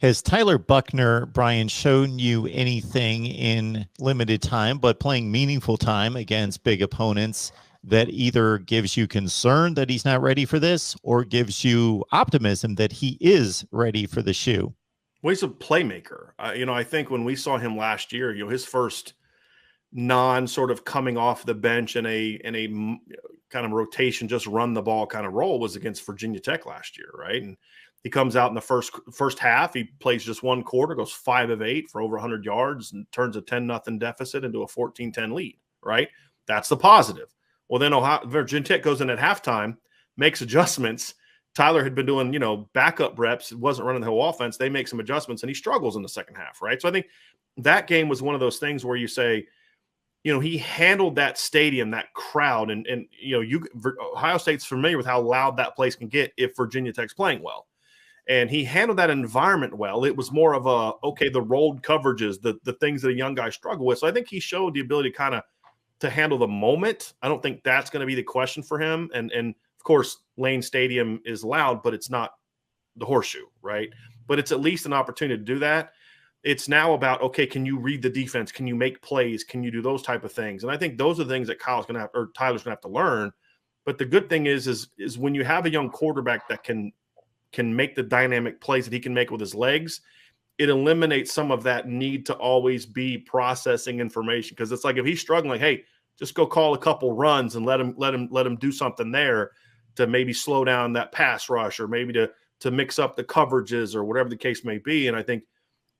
Has Tyler Buckner, Brian, shown you anything in limited time, but playing meaningful time against big opponents that either gives you concern that he's not ready for this or gives you optimism that he is ready for the shoe? Well, he's a playmaker. I think when we saw him last year, his first non sort of coming off the bench in a kind of rotation, just run the ball kind of role was against Virginia Tech last year, right? And he comes out in the first half. He plays just one quarter, goes 5 of 8 for over 100 yards, and turns a 10-0 deficit into a 14-10 lead, right? That's the positive. Well, then Virginia Tech goes in at halftime, makes adjustments. Tyler had been doing, backup reps. It wasn't running the whole offense. They make some adjustments, and he struggles in the second half, right? So I think that game was one of those things where you say, he handled that stadium, that crowd, and Ohio State's familiar with how loud that place can get if Virginia Tech's playing well. And he handled that environment well. It was more of the rolled coverages, the things that a young guy struggle with. So I think he showed the ability to handle the moment. I don't think that's going to be the question for him. And of course, Lane Stadium is loud, but it's not the Horseshoe, right? But it's at least an opportunity to do that. It's now about, okay, can you read the defense? Can you make plays? Can you do those type of things? And I think those are the things that Tyler's going to have to learn. But the good thing is when you have a young quarterback that can make the dynamic plays that he can make with his legs, it eliminates some of that need to always be processing information. Because it's like if he's struggling, hey, just go call a couple runs and let him do something there to maybe slow down that pass rush, or maybe to mix up the coverages or whatever the case may be. And I think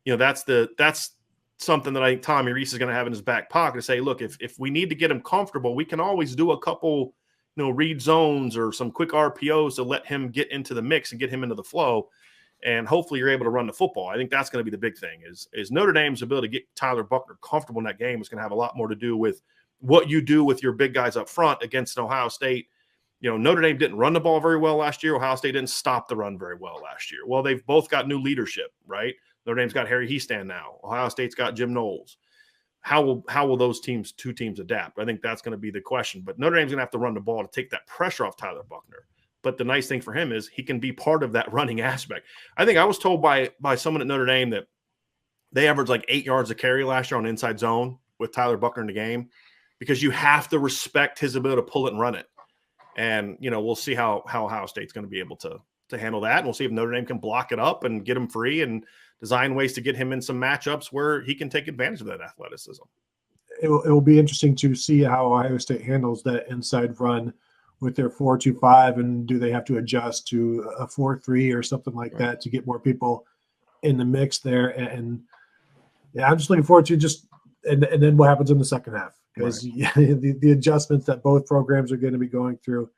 that's something that I think Tommy Rees is going to have in his back pocket to say, look, if we need to get him comfortable, we can always do a couple read zones or some quick RPOs to let him get into the mix and get him into the flow. And hopefully you're able to run the football. I think that's going to be the big thing is Notre Dame's ability to get Tyler Buckner comfortable in that game is going to have a lot more to do with what you do with your big guys up front against Ohio State. Notre Dame didn't run the ball very well last year. Ohio State didn't stop the run very well last year. Well, they've both got new leadership, right? Notre Dame's got Harry Heastan now. Ohio State's got Jim Knowles. How will those two teams adapt? I think that's going to be the question. But Notre Dame's going to have to run the ball to take that pressure off Tyler Buckner. But the nice thing for him is he can be part of that running aspect. I think I was told by someone at Notre Dame that they averaged like 8 yards a carry last year on inside zone with Tyler Buckner in the game, because you have to respect his ability to pull it and run it. And, we'll see how Ohio State's going to be able to handle that. And we'll see if Notre Dame can block it up and get him free and design ways to get him in some matchups where he can take advantage of that athleticism. It will be interesting to see how Ohio State handles that inside run with their 4-2-5, and do they have to adjust to a 4-3 or something like that to get more people in the mix there? And yeah, I'm just looking forward to and then what happens in the second half, because the adjustments that both programs are going to be going through.